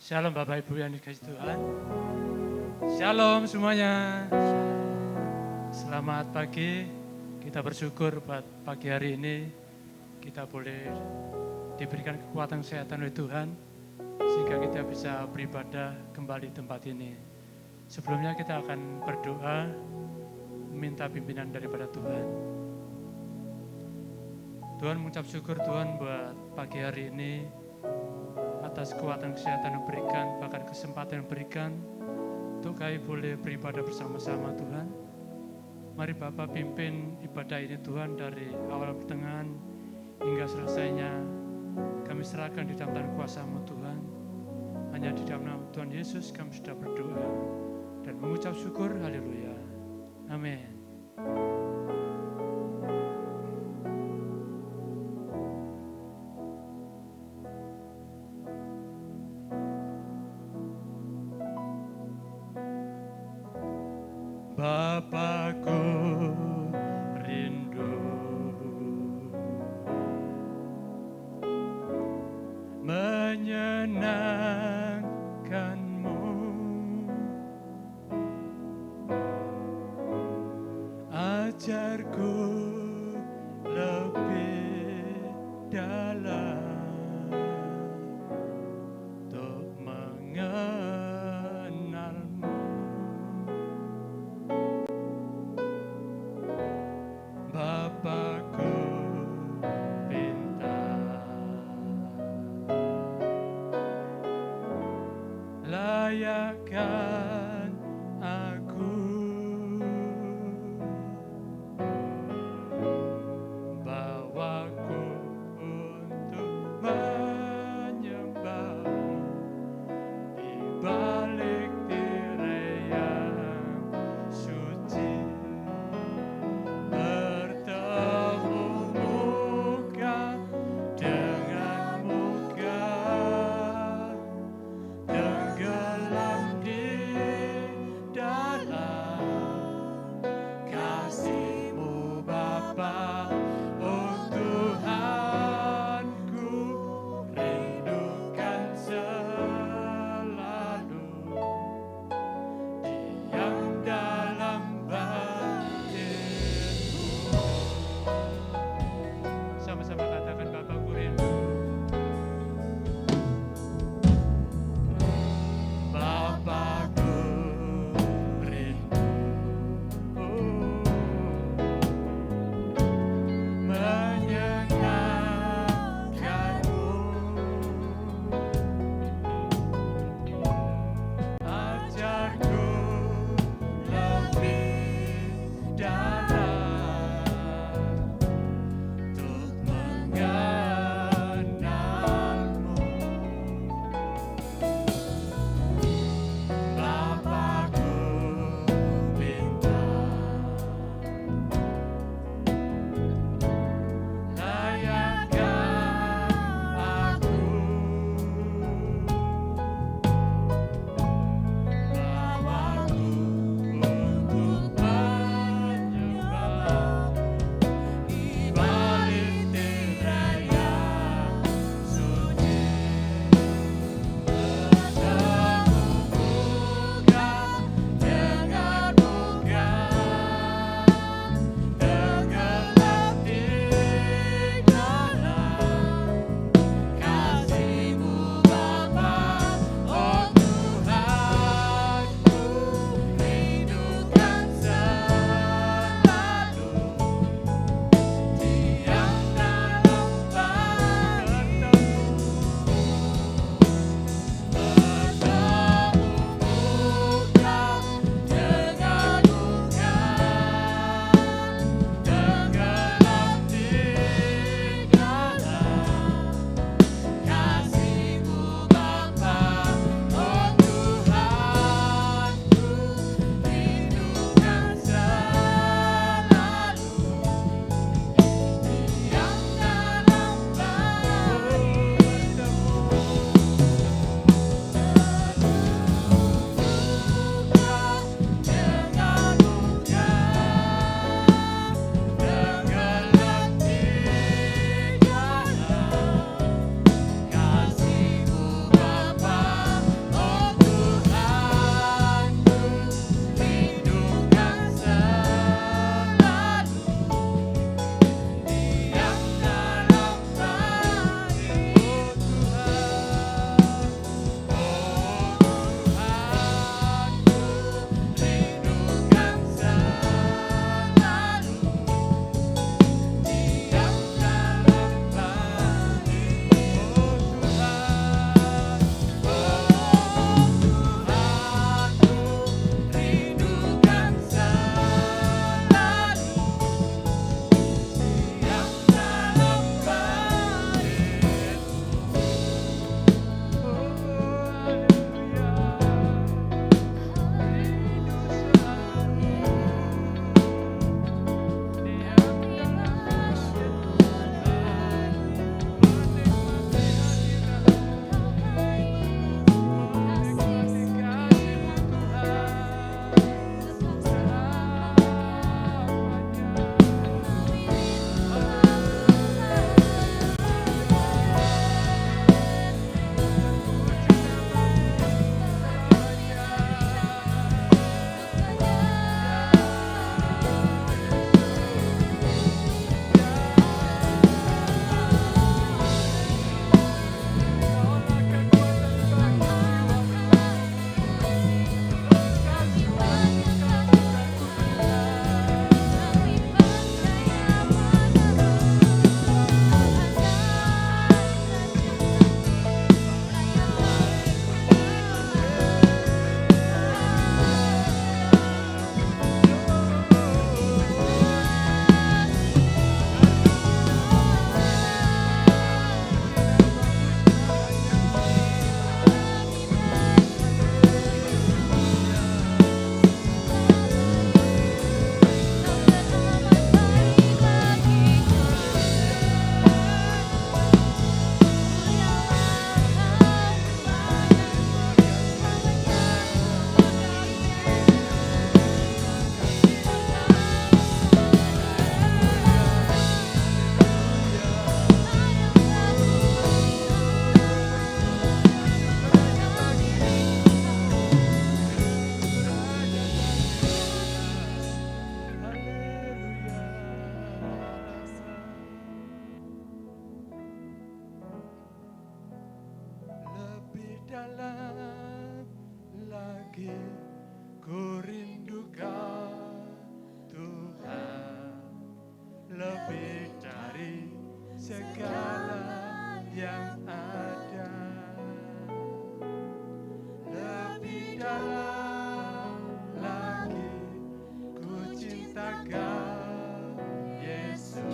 Shalom Bapak Ibu yang dikasihi Tuhan. Shalom semuanya. Selamat pagi. Kita bersyukur buat pagi hari ini kita boleh diberikan kekuatan kesehatan oleh Tuhan sehingga kita bisa beribadah kembali di tempat ini. Sebelumnya kita akan berdoa minta pimpinan daripada Tuhan. Tuhan mengucap syukur Tuhan buat pagi hari ini atas kekuatan kesehatan yang berikan, bahkan kesempatan yang berikan untuk kami boleh beribadah bersama-sama Tuhan. Mari Bapak pimpin ibadah ini Tuhan dari awal pertengahan hingga selesainya. Kami serahkan di dalam tangan kuasa-Mu Tuhan. Hanya di dalam nama Tuhan Yesus kami sudah berdoa dan mengucap syukur. Haleluya. Amin. Bapakku rindu menyenangkan-Mu, ajarku lebih dalam untuk mengenal-Mu. Bapakku pinta, layakkan aku, bawaku untuk menyembah-Mu di balik tirai yang suci. Bertemu muka dengan muka, tenggelam di dalam lagi ku rindukan Tuhan, lebih dari segala yang ada, lebih dalam lagi ku cintakan Yesus.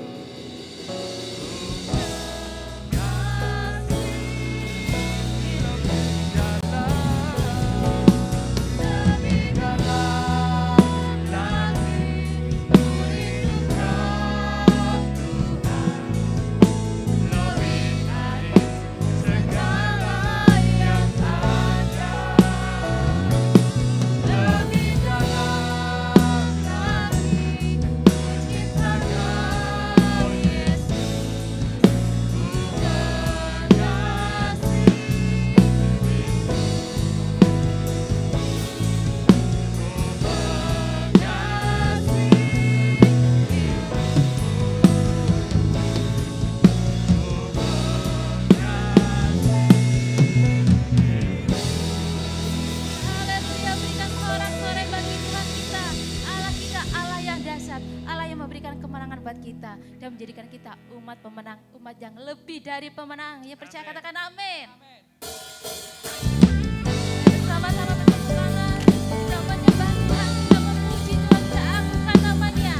Dan menjadikan kita umat pemenang, umat yang lebih dari pemenang. Yang percaya katakan amin. Sama-sama bertepuk tangan, kita menyembah Tuhan, kita memuji Tuhan, kita agungkan nama-Nya.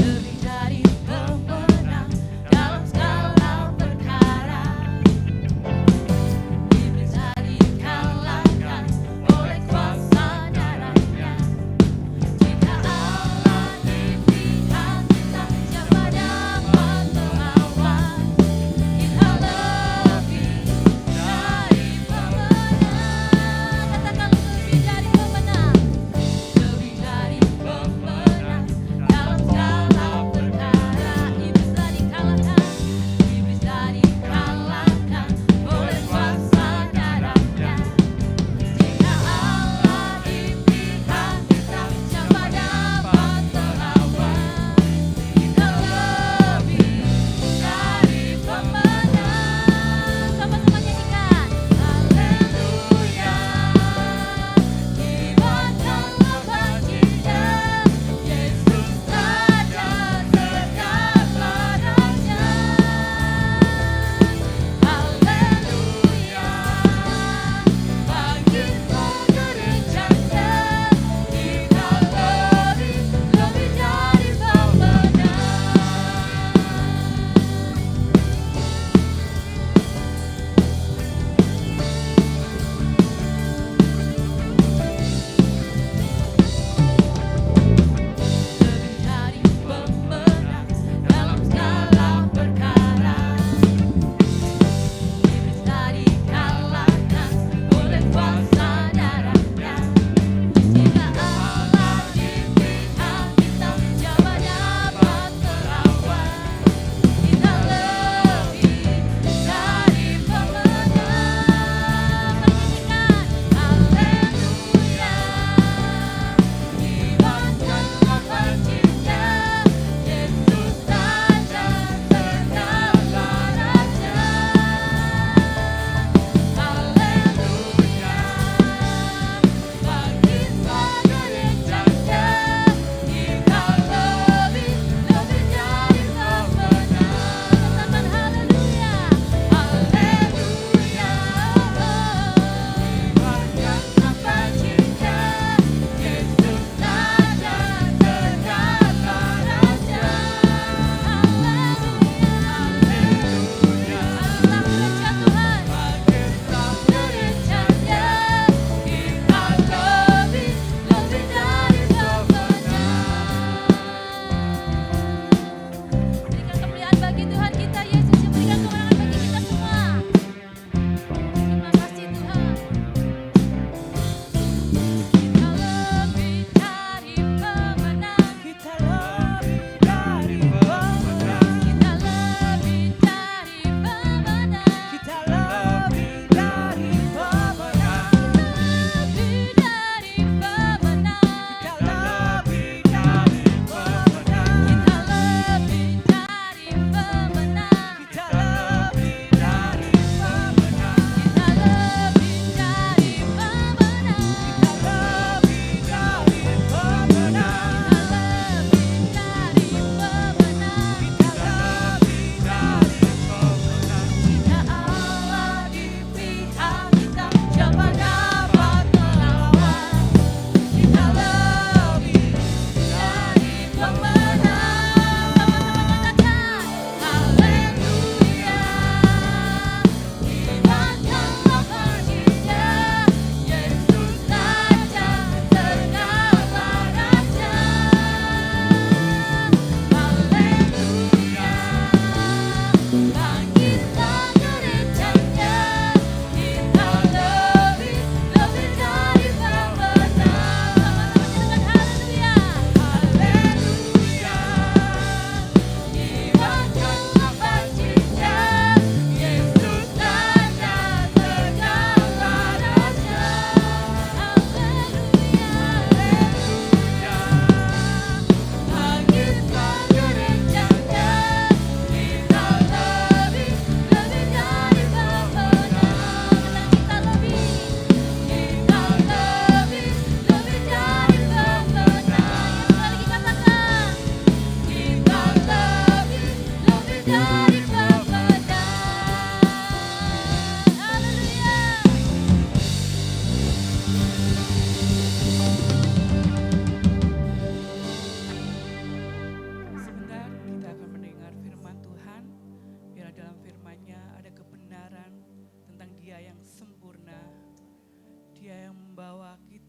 Lebih dari pemenang dalam segala perkara, diberi kau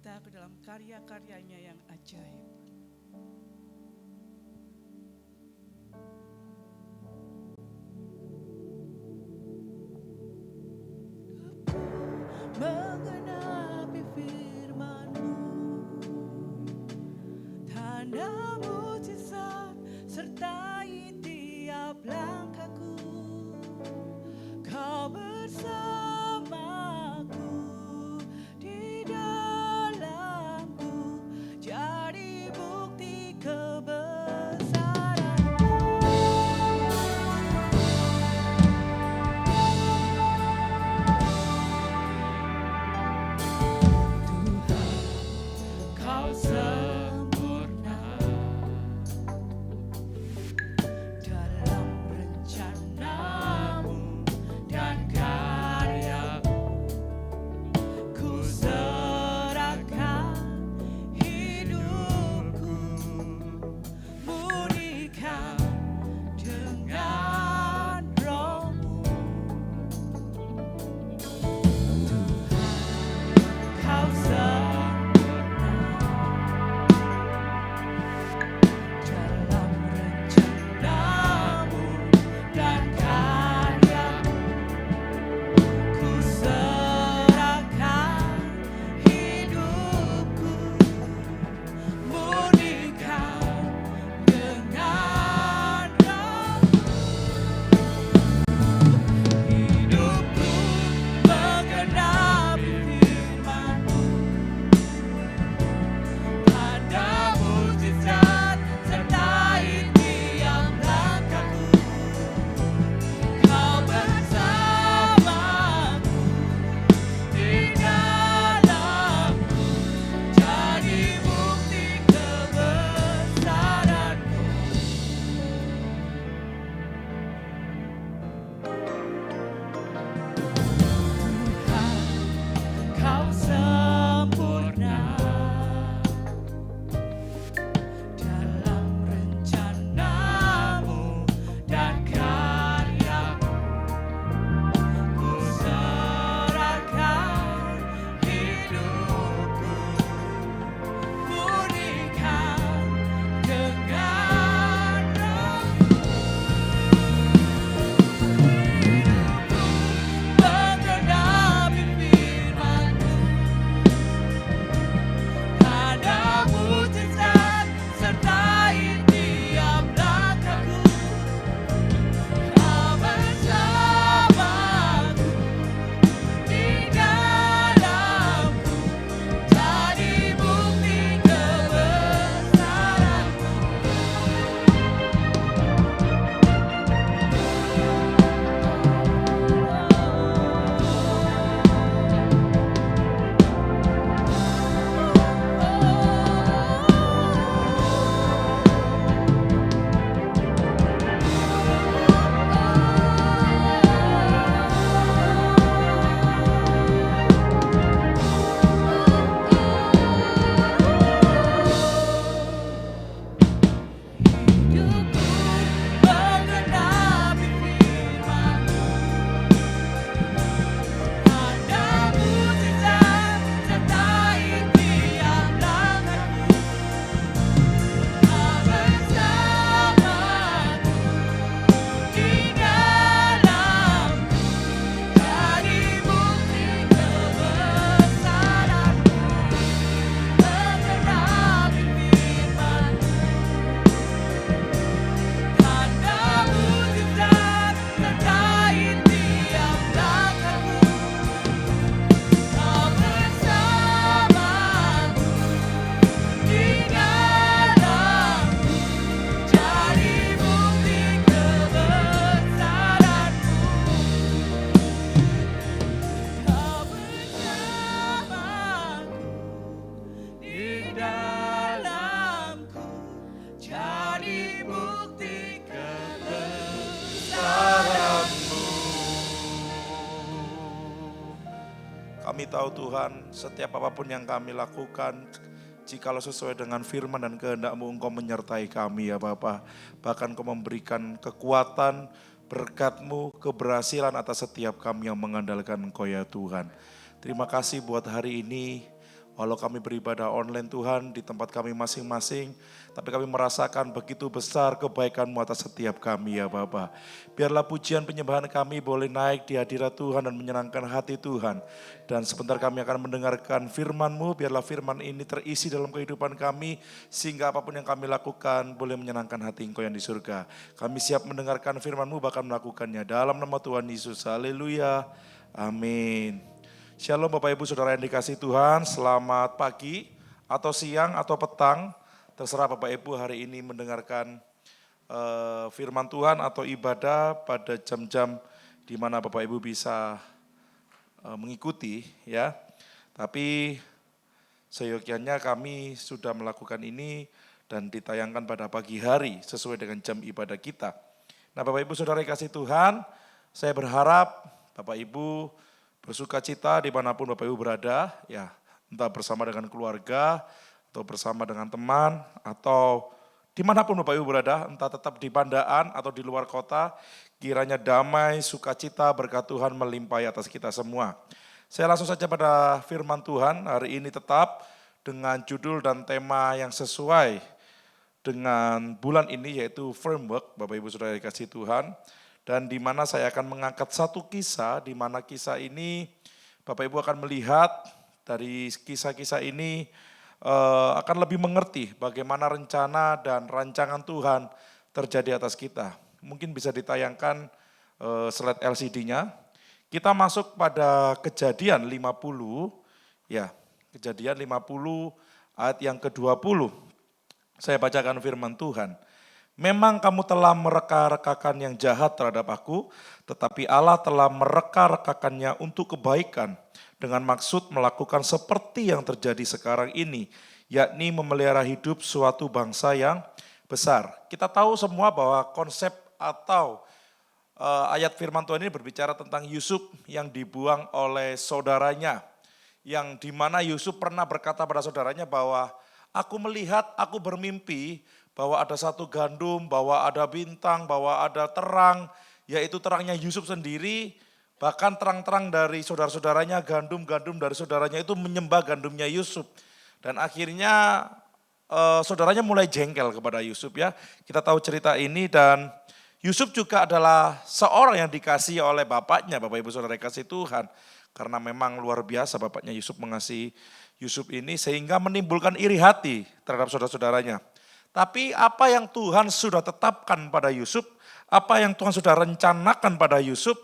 kita ke dalam karya-karyanya yang ajaib. Mengenapi firman-Mu, tanda mujizat sertai tiap langkahku. Kau bersamaku di dalamku, jadi bukti kebesaran-Mu. Kau sempurna dalam rencana-Mu dan karya-Mu. Ku serahkan hidupku, murnikan dengan Roh-Mu. Kau sempurna dalam rencana-Mu dan karya-Mu. Ku serahkan hidupku, murnikan dengan Roh-Mu. Hidupku menggenapi firman-Mu, tanda mujizat sertai tiap langkahku. Kau bersamaku di dalamku, jadi bukti kebesaran-Mu. Tuhan, Kau sempurna dalam rencana-Mu dan karya-Mu. Ku serahkan hidupku, murnikan dengan Roh-Mu. Menggenapi firman-Mu, tanda mujizat sertai tiap langkahku. Kau bersamaku di dalamku, jadi bukti kebesaran-Mu. Hidupku menggenapi firman-Mu, tanda mujizat sertai tiap langkahku. Kau bersamaku di dalamku, jadi bukti kebesaran-Mu. Menggenapi firman-Mu, tanda mujizat sertai tiap langkahku. Kau bersamaku di dalamku, jadi bukti kebesaran-Mu. Kau bersamaku di dalamku, jadi bukti kebesaran-Mu. Kami tahu Tuhan, setiap apapun yang kami lakukan, jikalau sesuai dengan firman dan kehendak-Mu, Engkau menyertai kami ya Bapa. Bahkan Engkau memberikan kekuatan, berkat-Mu, keberhasilan atas setiap kami yang mengandalkan Engkau ya Tuhan. Terima kasih buat hari ini, Walau kami beribadah online Tuhan di tempat kami masing-masing, tapi kami merasakan begitu besar kebaikan-Mu atas setiap kami ya Bapa. Biarlah pujian penyembahan kami boleh naik di hadirat Tuhan dan menyenangkan hati Tuhan. Dan sebentar kami akan mendengarkan firman-Mu, biarlah firman ini terisi dalam kehidupan kami, sehingga apapun yang kami lakukan boleh menyenangkan hati Engkau yang di surga. Kami siap mendengarkan firman-Mu bahkan melakukannya. Dalam nama Tuhan Yesus, haleluya, amin. Shalom Bapak Ibu Saudara yang dikasihi Tuhan, selamat pagi atau siang atau petang, terserah Bapak Ibu hari ini mendengarkan firman Tuhan atau ibadah pada jam-jam di mana Bapak Ibu bisa mengikuti ya. Tapi seyogyanya kami sudah melakukan ini dan ditayangkan pada pagi hari sesuai dengan jam ibadah kita. Nah Bapak Ibu Saudara yang dikasihi Tuhan, saya berharap Bapak Ibu bersuka cita dimanapun Bapak Ibu berada, ya entah bersama dengan keluarga, atau bersama dengan teman, atau dimanapun Bapak Ibu berada, entah tetap di Pandaan atau di luar kota, kiranya damai, sukacita, berkat Tuhan melimpahi atas kita semua. Saya langsung saja pada firman Tuhan hari ini tetap dengan judul dan tema yang sesuai dengan bulan ini yaitu framework, Bapak Ibu Saudara dikasihi Tuhan. Dan di mana saya akan mengangkat satu kisah, di mana kisah ini Bapak Ibu akan melihat dari kisah-kisah ini akan lebih mengerti bagaimana rencana dan rancangan Tuhan terjadi atas kita. Mungkin bisa ditayangkan slide LCD-nya. Kita masuk pada Kejadian 50, ya Kejadian 50 ayat yang ke-20. Saya bacakan firman Tuhan. Memang kamu telah mereka-rekakan yang jahat terhadap aku, tetapi Allah telah mereka-rekakannya untuk kebaikan dengan maksud melakukan seperti yang terjadi sekarang ini, yakni memelihara hidup suatu bangsa yang besar. Kita tahu semua bahwa konsep atau ayat firman Tuhan ini berbicara tentang Yusuf yang dibuang oleh saudaranya, yang dimana Yusuf pernah berkata pada saudaranya bahwa aku melihat, aku bermimpi, bahwa ada satu gandum, bahwa ada bintang, bahwa ada terang, yaitu terangnya Yusuf sendiri, bahkan terang-terang dari saudara-saudaranya, gandum-gandum dari saudaranya itu menyembah gandumnya Yusuf. Dan akhirnya saudaranya mulai jengkel kepada Yusuf ya. Kita tahu cerita ini dan Yusuf juga adalah seorang yang dikasihi oleh bapaknya, Bapak Ibu Saudara kasih Tuhan. Karena memang luar biasa bapaknya Yusuf mengasihi Yusuf ini sehingga menimbulkan iri hati terhadap saudara-saudaranya. Tapi apa yang Tuhan sudah tetapkan pada Yusuf, apa yang Tuhan sudah rencanakan pada Yusuf,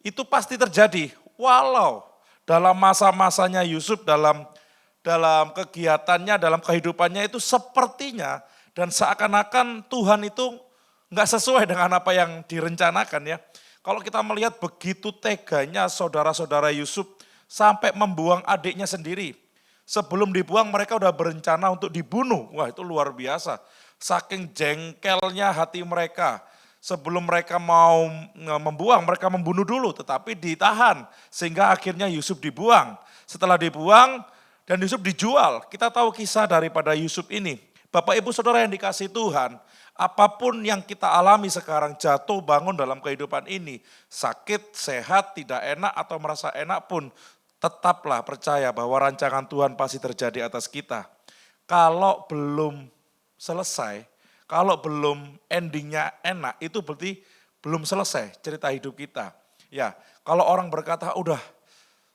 itu pasti terjadi. Walau dalam masa-masanya Yusuf, dalam kegiatannya, dalam kehidupannya itu sepertinya dan seakan-akan Tuhan itu enggak sesuai dengan apa yang direncanakan ya. Kalau kita melihat begitu teganya saudara-saudara Yusuf sampai membuang adiknya sendiri. Sebelum dibuang mereka udah berencana untuk dibunuh. Wah itu luar biasa. Saking jengkelnya hati mereka. Sebelum mereka mau membuang, mereka membunuh dulu. Tetapi ditahan. Sehingga akhirnya Yusuf dibuang. Setelah dibuang dan Yusuf dijual. Kita tahu kisah daripada Yusuf ini. Bapak Ibu Saudara yang dikasihi Tuhan. Apapun yang kita alami sekarang jatuh bangun dalam kehidupan ini. Sakit, sehat, tidak enak atau merasa enak pun. Tetaplah percaya bahwa rancangan Tuhan pasti terjadi atas kita. Kalau belum selesai, kalau belum endingnya enak, itu berarti belum selesai cerita hidup kita. Ya, kalau orang berkata,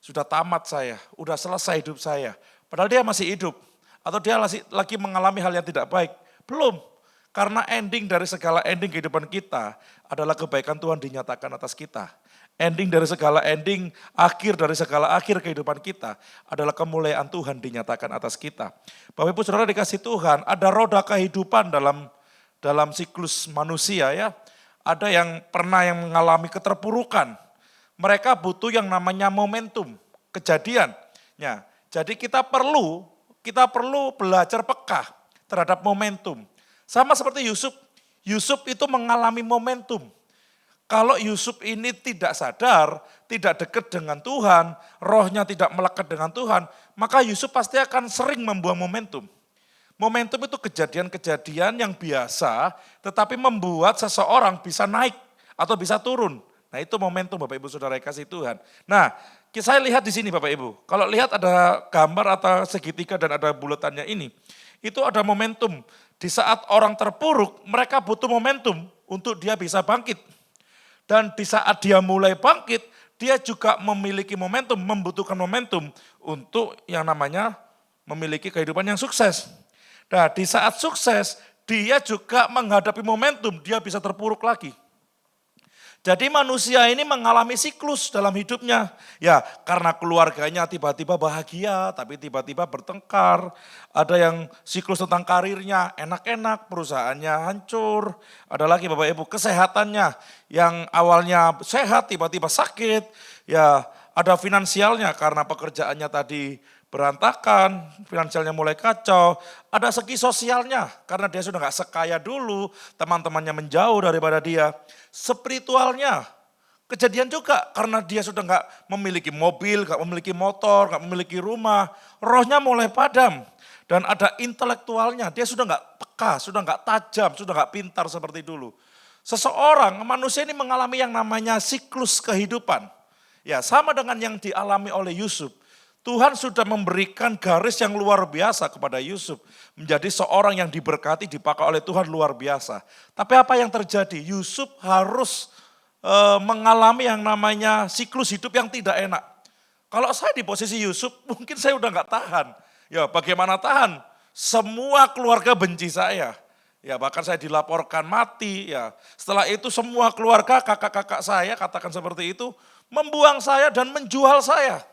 sudah tamat saya, udah selesai hidup saya. Padahal dia masih hidup, atau dia lagi mengalami hal yang tidak baik. Belum, karena ending dari segala ending kehidupan kita adalah kebaikan Tuhan dinyatakan atas kita. Ending dari segala ending, akhir dari segala akhir kehidupan kita adalah kemuliaan Tuhan dinyatakan atas kita. Bapak Ibu Saudara dikasih Tuhan, ada roda kehidupan dalam siklus manusia ya. Ada yang pernah yang mengalami keterpurukan. Mereka butuh yang namanya momentum, kejadian. Ya, jadi kita perlu belajar peka terhadap momentum. Sama seperti Yusuf. Yusuf itu mengalami momentum. Kalau Yusuf ini tidak sadar, tidak dekat dengan Tuhan, rohnya tidak melekat dengan Tuhan, maka Yusuf pasti akan sering membuang momentum. Momentum itu kejadian-kejadian yang biasa, tetapi membuat seseorang bisa naik atau bisa turun. Nah itu momentum Bapak Ibu Saudara kasih Tuhan. Nah saya lihat di sini Bapak Ibu, kalau lihat ada gambar atau segitiga dan ada bulatannya ini, itu ada momentum. Di saat orang terpuruk, mereka butuh momentum untuk dia bisa bangkit. Dan di saat dia mulai bangkit, dia juga memiliki momentum, membutuhkan momentum untuk yang namanya memiliki kehidupan yang sukses. Nah, di saat sukses, dia juga menghadapi momentum, dia bisa terpuruk lagi. Jadi manusia ini mengalami siklus dalam hidupnya. Ya, karena keluarganya tiba-tiba bahagia, tapi tiba-tiba bertengkar. Ada yang siklus tentang karirnya enak-enak, perusahaannya hancur. Ada lagi Bapak Ibu, kesehatannya yang awalnya sehat, tiba-tiba sakit. Ya, ada finansialnya karena pekerjaannya tadi berantakan, finansialnya mulai kacau. Ada segi sosialnya karena dia sudah gak sekaya dulu, teman-temannya menjauh daripada dia. Spiritualnya, kejadian juga karena dia sudah gak memiliki mobil, gak memiliki motor, gak memiliki rumah. Rohnya mulai padam. Dan ada intelektualnya, dia sudah gak peka, sudah gak tajam, sudah gak pintar seperti dulu. Seseorang, manusia ini mengalami yang namanya siklus kehidupan. Ya, sama dengan yang dialami oleh Yusuf. Tuhan sudah memberikan garis yang luar biasa kepada Yusuf. Menjadi seorang yang diberkati, dipakai oleh Tuhan luar biasa. Tapi apa yang terjadi? Yusuf harus mengalami yang namanya siklus hidup yang tidak enak. Kalau saya di posisi Yusuf, mungkin saya udah gak tahan. Ya bagaimana tahan? Semua keluarga benci saya. Ya bahkan saya dilaporkan mati. Ya setelah itu semua keluarga, kakak-kakak saya, katakan seperti itu, membuang saya dan menjual saya.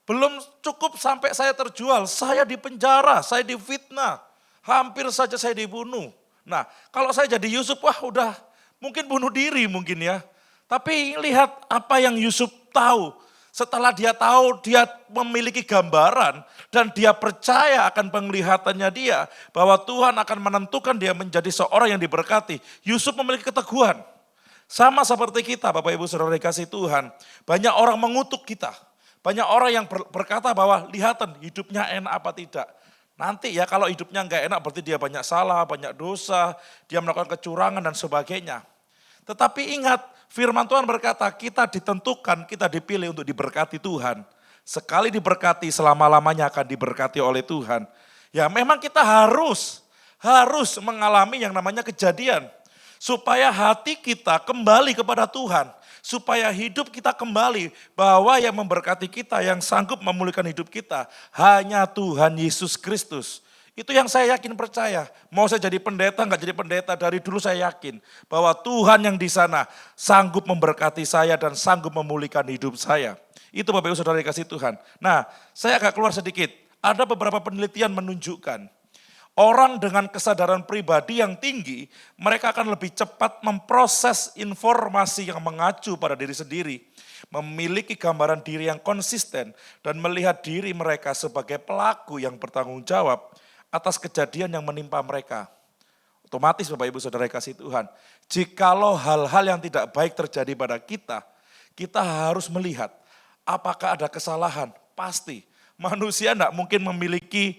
Belum cukup sampai saya terjual, saya dipenjara, saya difitnah, hampir saja saya dibunuh. Nah kalau saya jadi Yusuf, wah udah mungkin bunuh diri mungkin ya. Tapi lihat apa yang Yusuf tahu. Setelah dia tahu, dia memiliki gambaran dan dia percaya akan penglihatannya dia. Bahwa Tuhan akan menentukan dia menjadi seorang yang diberkati. Yusuf memiliki keteguhan. Sama seperti kita Bapak Ibu Saudara dikasih Tuhan. Banyak orang mengutuk kita. Banyak orang yang berkata bahwa lihatan hidupnya enak apa tidak. Nanti ya kalau hidupnya enggak enak berarti dia banyak salah, banyak dosa, dia melakukan kecurangan dan sebagainya. Tetapi ingat firman Tuhan berkata kita ditentukan, kita dipilih untuk diberkati Tuhan. Sekali diberkati selama-lamanya akan diberkati oleh Tuhan. Ya memang kita harus mengalami yang namanya kejadian. Supaya hati kita kembali kepada Tuhan. Supaya hidup kita kembali bahwa yang memberkati kita, yang sanggup memulihkan hidup kita hanya Tuhan Yesus Kristus. Itu yang saya yakin percaya. Mau saya jadi pendeta, enggak jadi pendeta, dari dulu saya yakin bahwa Tuhan yang di sana sanggup memberkati saya dan sanggup memulihkan hidup saya. Itu Bapak Ibu Saudara dikasih Tuhan. Nah, saya agak keluar sedikit. Ada beberapa penelitian menunjukkan orang dengan kesadaran pribadi yang tinggi, mereka akan lebih cepat memproses informasi yang mengacu pada diri sendiri, memiliki gambaran diri yang konsisten, dan melihat diri mereka sebagai pelaku yang bertanggung jawab atas kejadian yang menimpa mereka. Otomatis Bapak Ibu Saudara kasih Tuhan, jikalau hal-hal yang tidak baik terjadi pada kita, kita harus melihat apakah ada kesalahan. Pasti, manusia tidak mungkin memiliki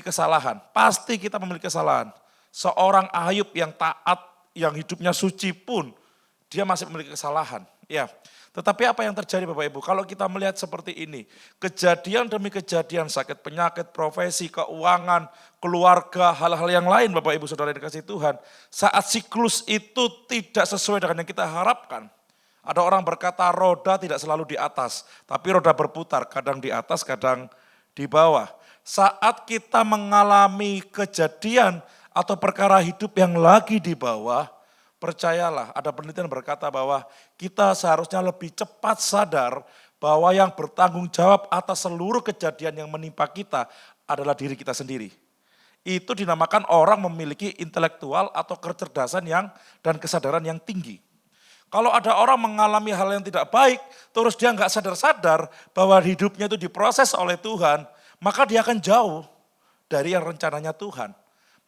kesalahan. Pasti kita memiliki kesalahan. Seorang Ayub yang taat, yang hidupnya suci pun, dia masih memiliki kesalahan. Ya. Tetapi apa yang terjadi Bapak Ibu? Kalau kita melihat seperti ini, kejadian demi kejadian, sakit penyakit, profesi, keuangan, keluarga, hal-hal yang lain Bapak Ibu Saudara dikasih Tuhan. Saat siklus itu tidak sesuai dengan yang kita harapkan. Ada orang berkata roda tidak selalu di atas, tapi roda berputar, kadang di atas, kadang di bawah. Saat kita mengalami kejadian atau perkara hidup yang lagi di bawah, percayalah ada penelitian berkata bahwa kita seharusnya lebih cepat sadar bahwa yang bertanggung jawab atas seluruh kejadian yang menimpa kita adalah diri kita sendiri. Itu dinamakan orang memiliki intelektual atau kecerdasan dan kesadaran yang tinggi. Kalau ada orang mengalami hal yang tidak baik, terus dia nggak sadar-sadar bahwa hidupnya itu diproses oleh Tuhan, maka dia akan jauh dari yang rencananya Tuhan.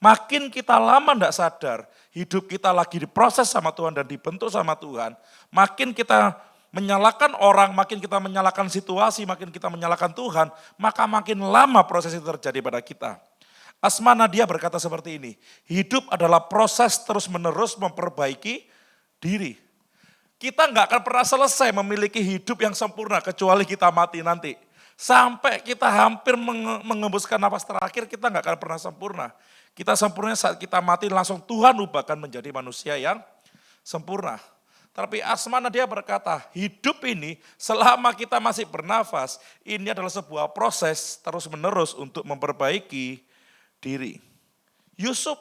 Makin kita lama tidak sadar, hidup kita lagi diproses sama Tuhan dan dibentuk sama Tuhan, makin kita menyalahkan orang, makin kita menyalahkan situasi, makin kita menyalahkan Tuhan, maka makin lama proses itu terjadi pada kita. Asma Nadia berkata seperti ini, hidup adalah proses terus-menerus memperbaiki diri. Kita nggak akan pernah selesai memiliki hidup yang sempurna kecuali kita mati nanti. Sampai kita hampir mengembuskan napas terakhir, kita nggak akan pernah sempurna. Kita sempurna saat kita mati langsung Tuhan ubahkan menjadi manusia yang sempurna. Tapi Asmana dia berkata, hidup ini selama kita masih bernafas, ini adalah sebuah proses terus menerus untuk memperbaiki diri. Yusuf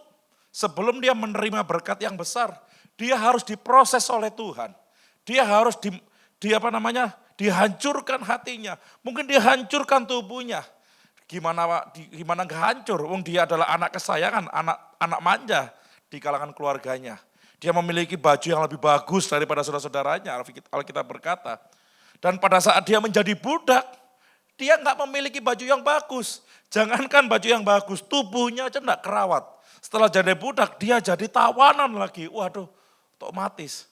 sebelum dia menerima berkat yang besar, dia harus diproses oleh Tuhan. Dia harus dihancurkan hatinya. Mungkin dihancurkan tubuhnya. Gimana gak hancur? Wong dia adalah anak kesayangan, anak manja di kalangan keluarganya. Dia memiliki baju yang lebih bagus daripada saudara-saudaranya, Alkitab berkata. Dan pada saat dia menjadi budak, dia nggak memiliki baju yang bagus. Jangankan baju yang bagus, tubuhnya aja nggak kerawat. Setelah jadi budak, dia jadi tawanan lagi. Waduh, otomatis.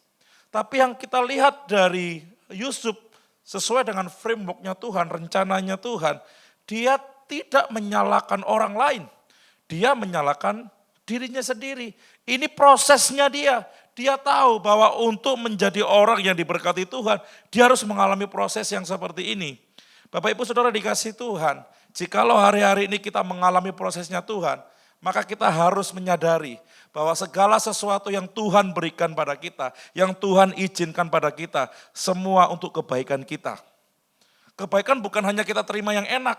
Tapi yang kita lihat dari Yusuf, sesuai dengan framework-nya Tuhan, rencananya Tuhan, dia tidak menyalahkan orang lain. Dia menyalahkan dirinya sendiri. Ini prosesnya dia. Dia tahu bahwa untuk menjadi orang yang diberkati Tuhan, dia harus mengalami proses yang seperti ini. Bapak Ibu Saudara dikasih Tuhan, jikalau hari-hari ini kita mengalami prosesnya Tuhan, maka kita harus menyadari bahwa segala sesuatu yang Tuhan berikan pada kita, yang Tuhan izinkan pada kita, semua untuk kebaikan kita. Kebaikan bukan hanya kita terima yang enak,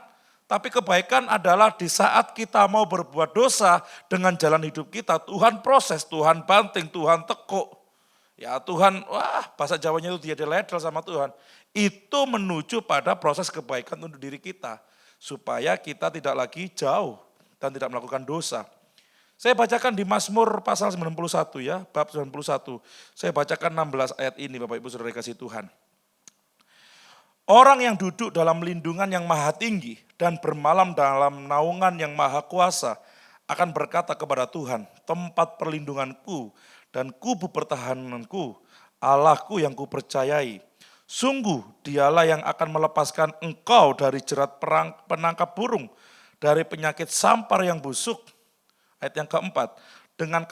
tapi kebaikan adalah di saat kita mau berbuat dosa dengan jalan hidup kita, Tuhan proses, Tuhan banting, Tuhan tekuk. Ya Tuhan, bahasa Jawanya itu dia ledel sama Tuhan. Itu menuju pada proses kebaikan untuk diri kita. Supaya kita tidak lagi jauh dan tidak melakukan dosa. Saya bacakan di Mazmur pasal 91 ya, bab 91. Saya bacakan 16 ayat ini Bapak Ibu Saudara kasih Tuhan. Orang yang duduk dalam lindungan yang maha tinggi dan bermalam dalam naungan yang maha kuasa akan berkata kepada Tuhan, tempat perlindunganku dan kubu pertahananku, Allahku yang kupercayai. Sungguh dialah yang akan melepaskan engkau dari jerat penangkap burung, dari penyakit sampar yang busuk. Ayat yang keempat, dengan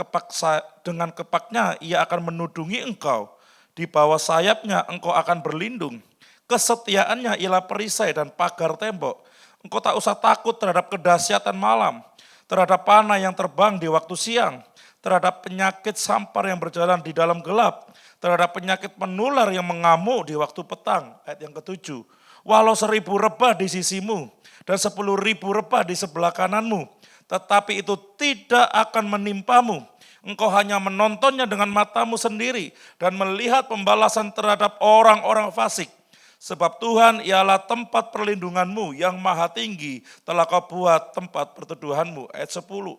kepaknya ia akan menudungi engkau, di bawah sayapnya engkau akan berlindung. Kesetiaannya ialah perisai dan pagar tembok. Engkau tak usah takut terhadap kedahsyatan malam, terhadap panah yang terbang di waktu siang, terhadap penyakit sampar yang berjalan di dalam gelap, terhadap penyakit menular yang mengamuk di waktu petang. Ayat yang ketujuh, walau 1000 rebah di sisimu dan 10.000 rebah di sebelah kananmu, tetapi itu tidak akan menimpamu. Engkau hanya menontonnya dengan matamu sendiri dan melihat pembalasan terhadap orang-orang fasik. Sebab Tuhan ialah tempat perlindunganmu yang maha tinggi, telah kau buat tempat perteduhanmu. Ayat 10,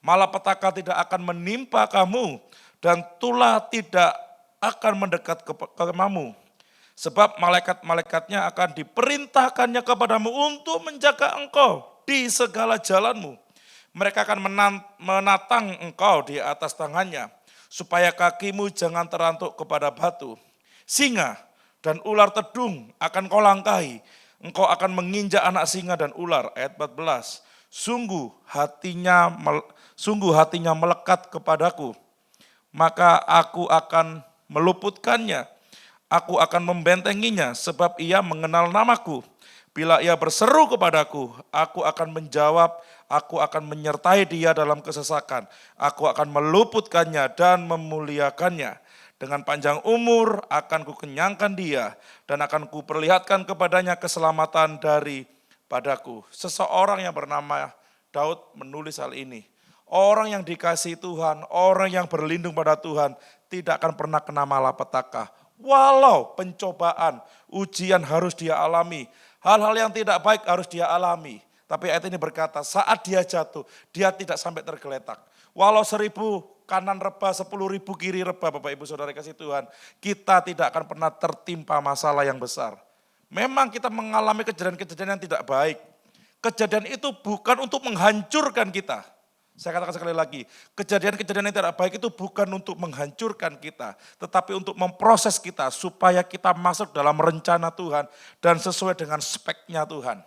malapetaka tidak akan menimpa kamu dan tulah tidak akan mendekat kepadamu. Sebab malaikat-malaikatnya akan diperintahkannya kepadamu untuk menjaga engkau di segala jalanmu. Mereka akan menatang engkau di atas tangannya, supaya kakimu jangan terantuk kepada batu. Singa dan ular tedung akan kau langkahi, engkau akan menginjak anak singa dan ular. Ayat 14, sungguh hatinya melekat kepadaku, maka aku akan meluputkannya. Aku akan membentenginya sebab ia mengenal namaku. Bila ia berseru kepadaku, aku akan menjawab, aku akan menyertai dia dalam kesesakan. Aku akan meluputkannya dan memuliakannya. Dengan panjang umur akan kukenyangkan dia dan akan kuperlihatkan kepadanya keselamatan daripadaku. Seseorang yang bernama Daud menulis hal ini. Orang yang dikasihi Tuhan, orang yang berlindung pada Tuhan tidak akan pernah kena malapetaka. Walau pencobaan, ujian harus dia alami. Hal-hal yang tidak baik harus dia alami. Tapi ayat ini berkata, saat dia jatuh, dia tidak sampai tergeletak. Walau 1000 kanan rebah, 10.000 kiri rebah, Bapak Ibu Saudara kasih Tuhan, kita tidak akan pernah tertimpa masalah yang besar. Memang kita mengalami kejadian-kejadian yang tidak baik. Kejadian itu bukan untuk menghancurkan kita. Saya katakan sekali lagi, kejadian-kejadian yang tidak baik itu bukan untuk menghancurkan kita, tetapi untuk memproses kita supaya kita masuk dalam rencana Tuhan dan sesuai dengan speknya Tuhan.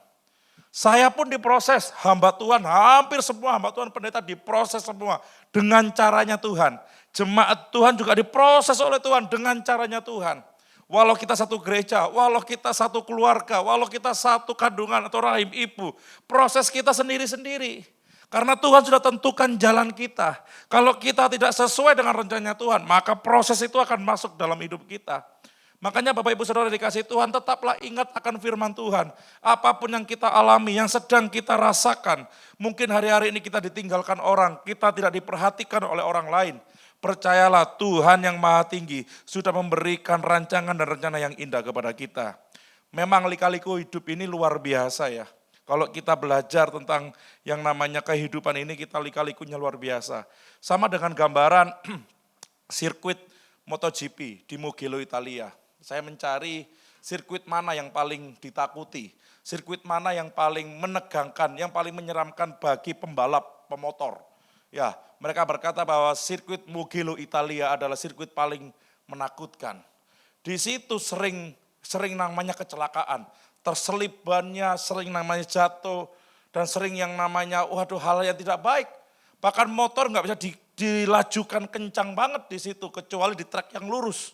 Saya pun diproses, hamba Tuhan, hampir semua hamba Tuhan pendeta diproses semua dengan caranya Tuhan. Jemaat Tuhan juga diproses oleh Tuhan dengan caranya Tuhan. Walau kita satu gereja, walau kita satu keluarga, walau kita satu kandungan atau rahim ibu, proses kita sendiri-sendiri. Karena Tuhan sudah tentukan jalan kita. Kalau kita tidak sesuai dengan rencananya Tuhan, maka proses itu akan masuk dalam hidup kita. Makanya Bapak Ibu Saudara dikasih Tuhan, tetaplah ingat akan firman Tuhan. Apapun yang kita alami, yang sedang kita rasakan. Mungkin hari-hari ini kita ditinggalkan orang, kita tidak diperhatikan oleh orang lain. Percayalah Tuhan yang maha tinggi sudah memberikan rancangan dan rencana yang indah kepada kita. Memang lika-liku hidup ini luar biasa ya. Kalau kita belajar tentang yang namanya kehidupan ini, kita lika-likunya luar biasa. Sama dengan gambaran sirkuit MotoGP di Mugello, Italia. Saya mencari sirkuit mana yang paling ditakuti, sirkuit mana yang paling menegangkan, yang paling menyeramkan bagi pembalap, pemotor. Ya, mereka berkata bahwa sirkuit Mugello, Italia adalah sirkuit paling menakutkan. Di situ sering namanya kecelakaan, terselip bannya, sering namanya jatuh, dan sering yang namanya hal yang tidak baik. Bahkan motor nggak bisa dilajukan kencang banget di situ, kecuali di trek yang lurus.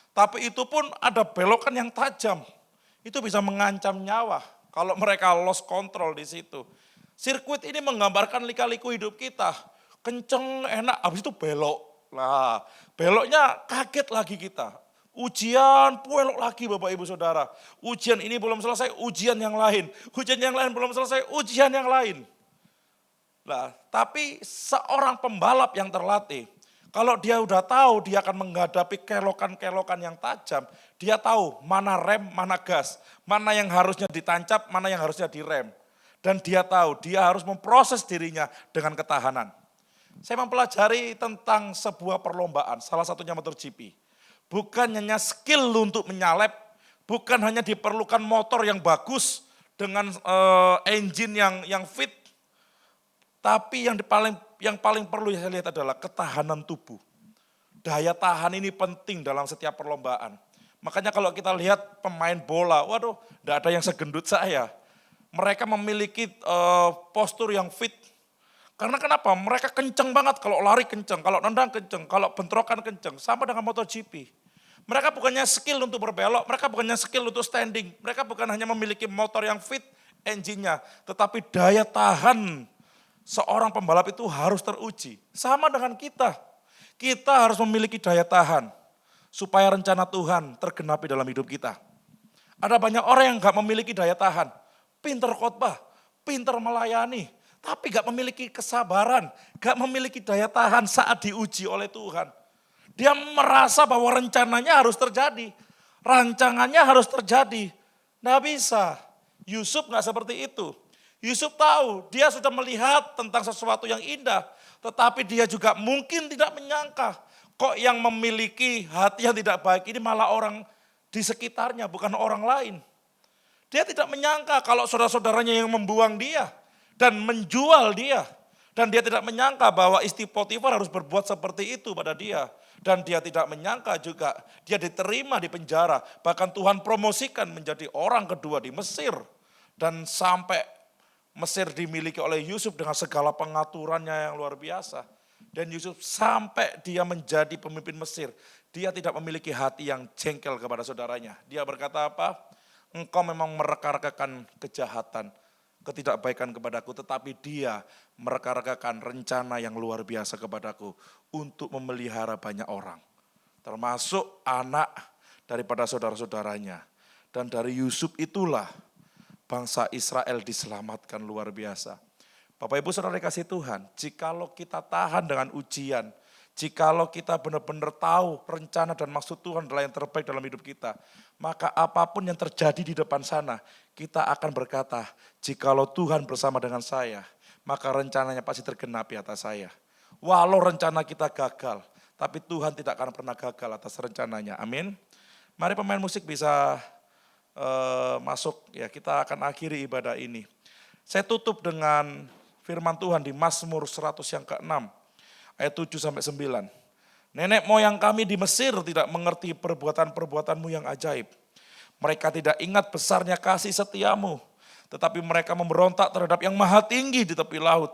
Tapi itu pun ada belokan yang tajam. Itu bisa mengancam nyawa kalau mereka lost control di situ. Sirkuit ini menggambarkan lika-liku hidup kita. Kenceng, enak, habis itu belok. Nah, beloknya kaget lagi kita. Ujian, belok lagi Bapak Ibu Saudara. Ujian ini belum selesai, ujian yang lain. Ujian yang lain belum selesai, ujian yang lain. Nah, tapi seorang pembalap yang terlatih, kalau dia udah tahu dia akan menghadapi kelokan-kelokan yang tajam, dia tahu mana rem, mana gas, mana yang harusnya ditancap, mana yang harusnya direm. Dan dia tahu dia harus memproses dirinya dengan ketahanan. Saya mempelajari tentang sebuah perlombaan, salah satunya MotoGP. Bukan hanya skill untuk menyalep, bukan hanya diperlukan motor yang bagus dengan engine yang fit, tapi yang paling perlu saya lihat adalah ketahanan tubuh. Daya tahan ini penting dalam setiap perlombaan. Makanya kalau kita lihat pemain bola, waduh, tidak ada yang segendut saya. Mereka memiliki postur yang fit. Karena kenapa? Mereka kenceng banget, kalau lari kenceng, kalau nendang kenceng, kalau bentrokan kenceng. Sama dengan MotoGP. Mereka bukannya skill untuk berbelok, mereka bukannya skill untuk standing. Mereka bukan hanya memiliki motor yang fit, engine-nya, tetapi daya tahan seorang pembalap itu harus teruji. Sama dengan kita. Kita harus memiliki daya tahan supaya rencana Tuhan tergenapi dalam hidup kita. Ada banyak orang yang gak memiliki daya tahan. Pinter khotbah, pinter melayani, tapi gak memiliki kesabaran, gak memiliki daya tahan saat diuji oleh Tuhan. Dia merasa bahwa rencananya harus terjadi. Rancangannya harus terjadi. Nggak bisa. Yusuf gak seperti itu. Yusuf tahu, dia sudah melihat tentang sesuatu yang indah. Tetapi dia juga mungkin tidak menyangka. Kok yang memiliki hati yang tidak baik ini malah orang di sekitarnya, bukan orang lain. Dia tidak menyangka kalau saudara-saudaranya yang membuang dia dan menjual dia. Dan dia tidak menyangka bahwa istri Potifar harus berbuat seperti itu pada dia. Dan dia tidak menyangka juga dia diterima di penjara. Bahkan Tuhan promosikan menjadi orang kedua di Mesir. Dan sampai Mesir dimiliki oleh Yusuf dengan segala pengaturannya yang luar biasa. Dan Yusuf sampai dia menjadi pemimpin Mesir. Dia tidak memiliki hati yang jengkel kepada saudaranya. Dia berkata apa? Engkau memang mereka-rekakan kejahatan, ketidakbaikan kepadaku, tetapi dia mereka-rekakan rencana yang luar biasa kepadaku untuk memelihara banyak orang. Termasuk anak daripada saudara-saudaranya. Dan dari Yusuf itulah bangsa Israel diselamatkan luar biasa. Bapak Ibu Saudara dikasih Tuhan, jikalau kita tahan dengan ujian, jikalau kita benar-benar tahu rencana dan maksud Tuhan adalah yang terbaik dalam hidup kita, maka apapun yang terjadi di depan sana, kita akan berkata, jikalau Tuhan bersama dengan saya, maka rencananya pasti tergenapi atas saya. Walau rencana kita gagal, tapi Tuhan tidak akan pernah gagal atas rencananya. Amin. Mari pemain musik bisa masuk, ya kita akan akhiri ibadah ini. Saya tutup dengan firman Tuhan di Mazmur 100 yang ke-6, ayat 7-9. Nenek moyang kami di Mesir tidak mengerti perbuatan-perbuatanmu yang ajaib. Mereka tidak ingat besarnya kasih setiamu. tetapi mereka memberontak terhadap yang maha tinggi di tepi laut.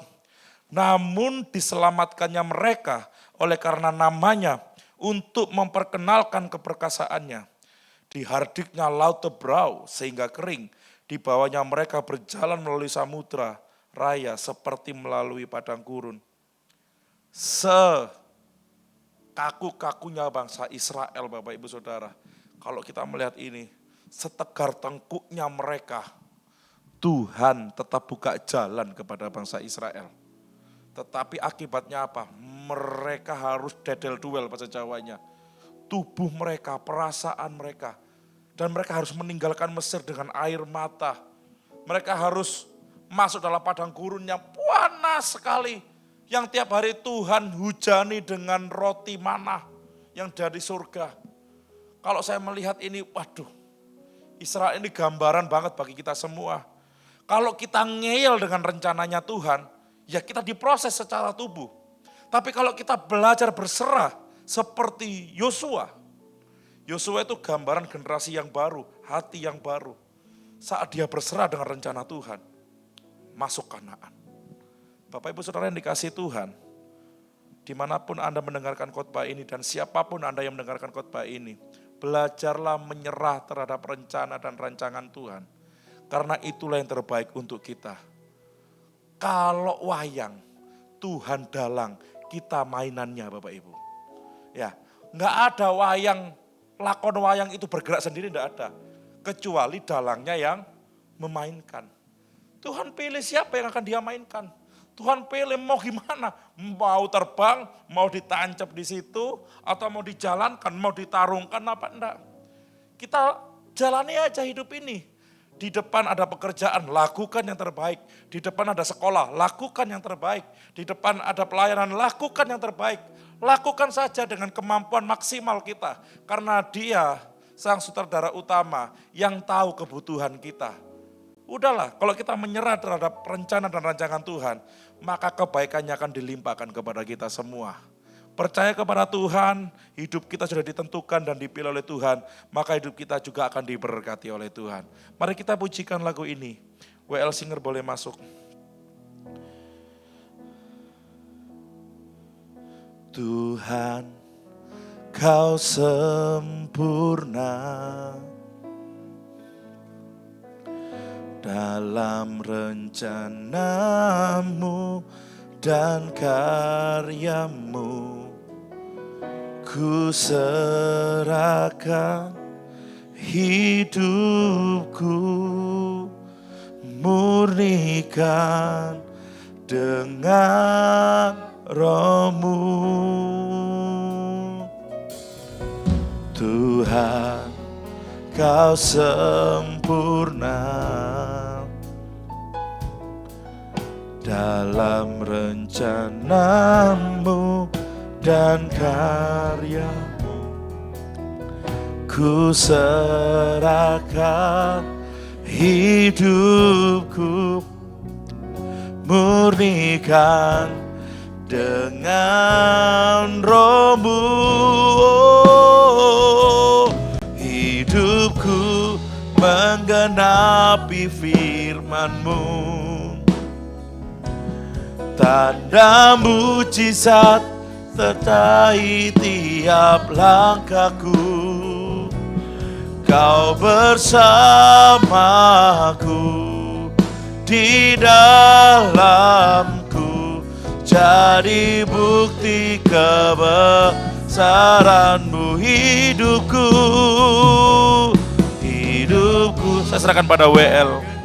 Namun diselamatkannya mereka oleh karena namanya untuk memperkenalkan keperkasaannya. Dihardiknya laut tebrau sehingga kering, di bawahnya mereka berjalan melalui samudra raya seperti melalui padang gurun. Sekaku-kakunya bangsa Israel, Bapak Ibu Saudara, kalau kita melihat ini, setegar tengkuknya mereka, Tuhan tetap buka jalan kepada bangsa Israel. Tetapi akibatnya apa? Mereka harus dedel duel bahasa Jawanya. Tubuh mereka, perasaan mereka. Dan mereka harus meninggalkan Mesir dengan air mata. Mereka harus masuk dalam padang gurun yang panas sekali. Yang tiap hari Tuhan hujani dengan roti manna yang dari surga. Kalau saya melihat ini, waduh, Israel ini gambaran banget bagi kita semua. Kalau kita ngeyel dengan rencananya Tuhan, ya kita diproses secara tubuh. Tapi kalau kita belajar berserah seperti Yosua. Yosua itu gambaran generasi yang baru, hati yang baru. Saat dia berserah dengan rencana Tuhan, masuk Kanaan. Bapak Ibu Saudara yang dikasihi Tuhan, dimanapun Anda mendengarkan khotbah ini dan siapapun Anda yang mendengarkan khotbah ini, belajarlah menyerah terhadap rencana dan rancangan Tuhan. Karena itulah yang terbaik untuk kita. Kalau wayang, Tuhan dalang, kita mainannya Bapak Ibu. Ya, nggak ada wayang, lakon wayang itu bergerak sendiri, enggak ada. Kecuali dalangnya yang memainkan. Tuhan pilih siapa yang akan dia mainkan. Tuhan pilih mau gimana, mau terbang, mau ditancap di situ, atau mau dijalankan, mau ditarungkan apa enggak. Kita jalani aja hidup ini. Di depan ada pekerjaan, lakukan yang terbaik. Di depan ada sekolah, lakukan yang terbaik. Di depan ada pelayanan, lakukan yang terbaik. Lakukan saja dengan kemampuan maksimal kita. Karena Dia sang sutradara utama yang tahu kebutuhan kita. Udahlah, kalau kita menyerah terhadap rencana dan rancangan Tuhan, maka kebaikannya akan dilimpahkan kepada kita semua. Percaya kepada Tuhan, hidup kita sudah ditentukan dan dipilih oleh Tuhan, maka hidup kita juga akan diberkati oleh Tuhan. Mari kita pujikan lagu ini. WL Singer boleh masuk. Tuhan, Kau sempurna dalam rencanamu dan karyamu. Ku serahkan hidupku, murnikan dengan Roh-Mu. Tuhan, Kau sempurna dalam rencanamu dan karyamu. Ku serahkan hidupku, murnikan dengan Roh-Mu. Oh, hidupku menggenapi firman-Mu. Tanda mujizat sertai tiap langkahku. Kau bersamaku di dalamku, jadi bukti kebesaran-Mu. Hidupku, saya serahkan pada WL.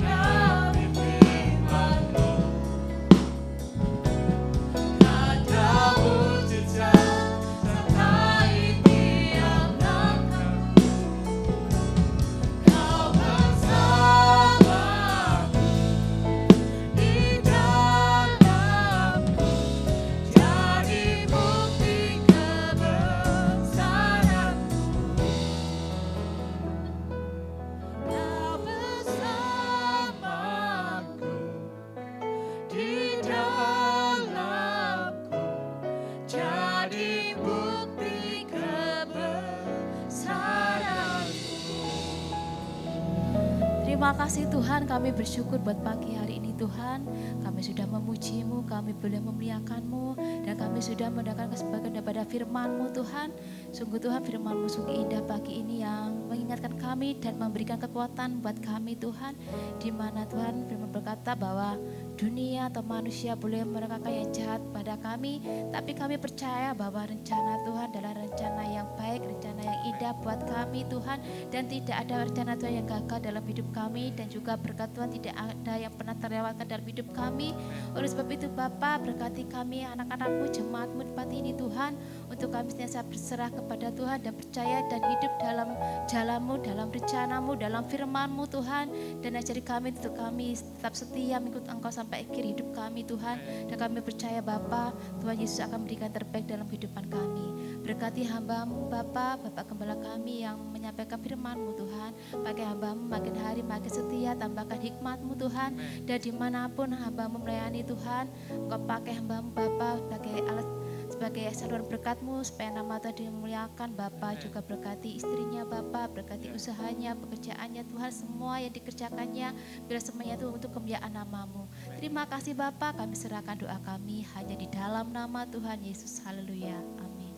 Terima kasih Tuhan, kami bersyukur buat pagi hari ini Tuhan. Kami sudah memuji-Mu, kami boleh memuliakan-Mu, dan kami sudah mendengarkan kesebagian daripada firman-Mu Tuhan. Sungguh Tuhan, firman-Mu sungguh indah pagi ini yang mengingatkan kami dan memberikan kekuatan buat kami Tuhan. Di mana Tuhan firman berkata bahwa dunia atau manusia boleh menerangkan yang jahat pada kami, tapi kami percaya bahwa rencana Tuhan adalah rencana yang baik, rencana yang indah buat kami Tuhan, dan tidak ada rencana Tuhan yang gagal dalam hidup kami, dan juga berkat Tuhan tidak ada yang pernah terlewatkan dalam hidup kami. Oleh sebab itu Bapa, berkati kami anak-anak-Mu, jemaat-Mu di tempat ini Tuhan, untuk kami senantiasa berserah kepada Tuhan dan percaya dan hidup dalam jalan-Mu, dalam rencana-Mu, dalam firman-Mu Tuhan, dan ajari kami untuk kami tetap setia mengikut Engkau sampai akhir hidup kami Tuhan. Dan kami percaya Bapa, Tuhan Yesus akan memberikan terbaik dalam kehidupan kami. Berkati hamba-Mu Bapa, Bapak Gembala kami yang menyampaikan firman-Mu Tuhan. Pakai hamba-Mu makin hari makin setia, tambahkan hikmat-Mu Tuhan. Dan dimanapun hamba-Mu melayani Tuhan, Engkau pakai hamba-Mu Bapa sebagai alat, sebagai saluran berkat-Mu, supaya nama Tuhan dimuliakan. Bapa juga berkati istrinya Bapa, berkati usahanya, pekerjaannya Tuhan, semua yang dikerjakannya, biar semuanya itu untuk kemuliaan nama-Mu. Terima kasih Bapa, kami serahkan doa kami hanya di dalam nama Tuhan Yesus. Haleluya, amin.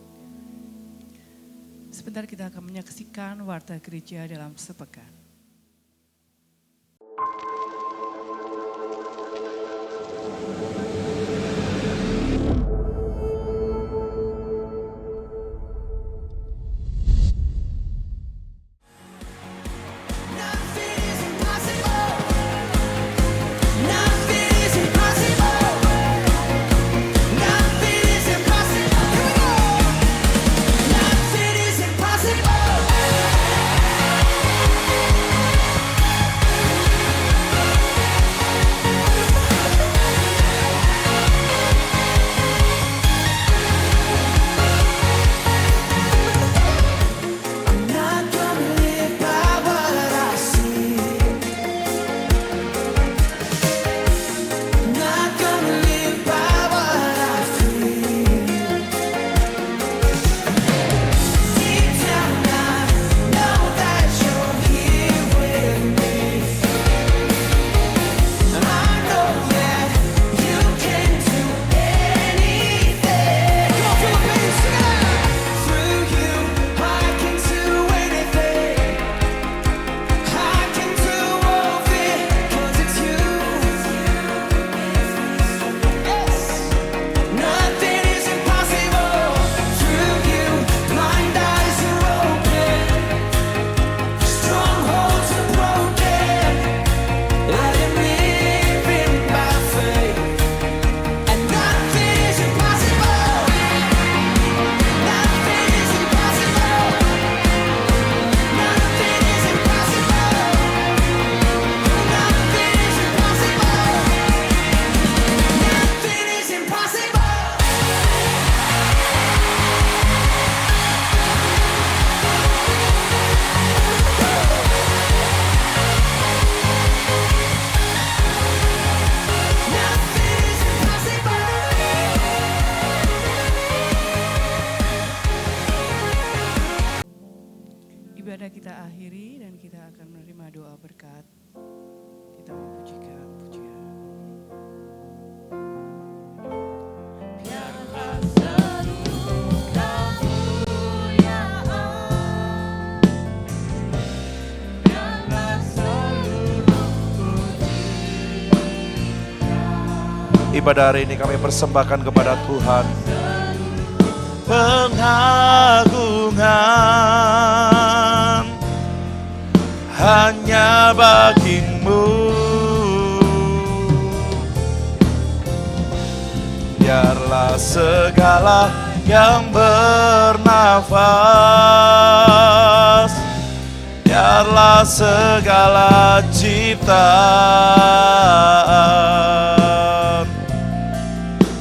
Sebentar kita akan menyaksikan warta gereja dalam sepekan. Ibadah kita akhiri dan kita akan menerima doa berkat. Kita memujikan pujian. Biarlah seluruh kemuliaan, biarlah seluruh pujian. Ibadah hari ini kami persembahkan kepada Tuhan. Pengagungan hanya bagi-Mu. Biarlah segala yang bernafas, biarlah segala ciptaan,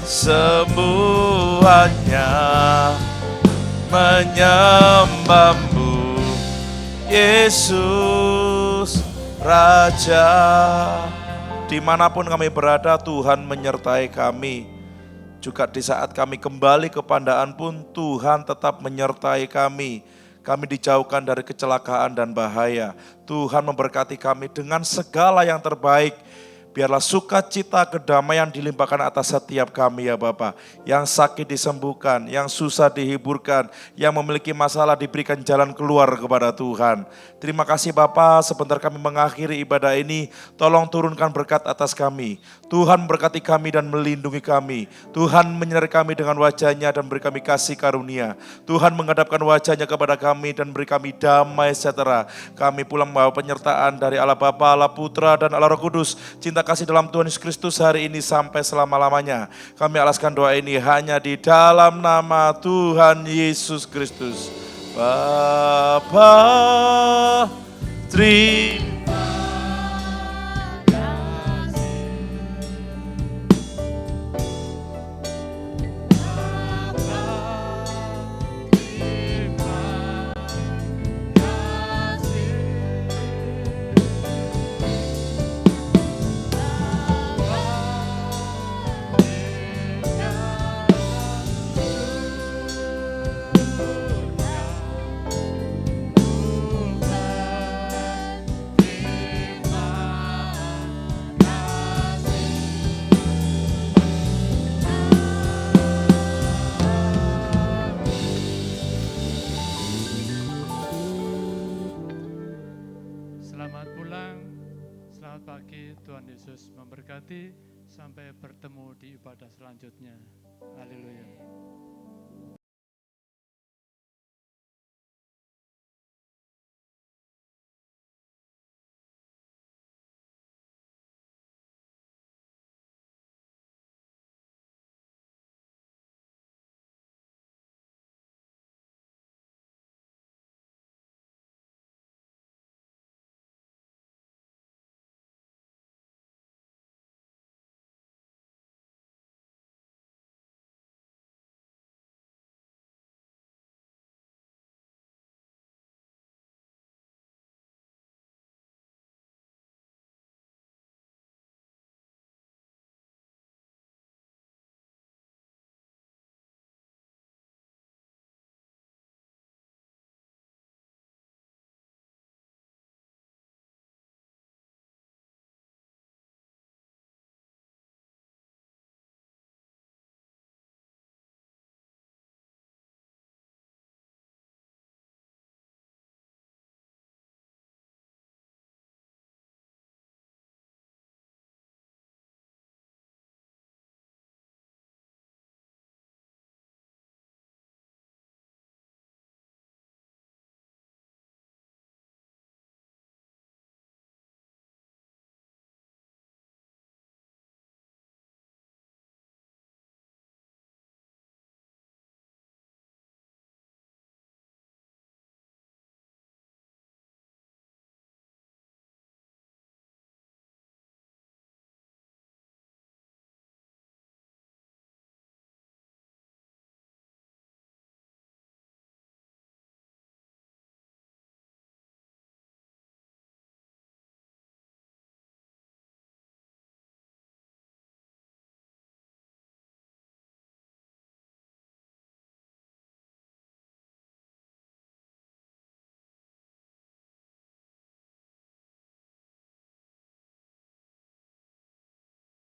semuanya menyembah-Mu, Yesus Raja. Dimanapun kami berada, Tuhan menyertai kami. Juga di saat kami kembali ke pandaan pun, Tuhan tetap menyertai kami. Kami dijauhkan dari kecelakaan dan bahaya. Tuhan memberkati kami dengan segala yang terbaik. Biarlah sukacita kedamaian dilimpahkan atas setiap kami ya Bapa. Yang sakit disembuhkan, yang susah dihiburkan, yang memiliki masalah diberikan jalan keluar kepada Tuhan. Terima kasih Bapa, sebentar kami mengakhiri ibadah ini, tolong turunkan berkat atas kami. Tuhan berkati kami dan melindungi kami. Tuhan menyertai kami dengan wajah-Nya dan beri kami kasih karunia. Tuhan menghadapkan wajah-Nya kepada kami dan beri kami damai sejahtera. Kami pulang membawa penyertaan dari Allah Bapa, Allah Putra dan Allah Roh Kudus. Cinta kasih dalam Tuhan Yesus Kristus hari ini sampai selama-lamanya. Kami alaskan doa ini hanya di dalam nama Tuhan Yesus Kristus. Bapa, terima Selamat pulang, selamat pagi, Tuhan Yesus memberkati, sampai bertemu di ibadah selanjutnya. Haleluya.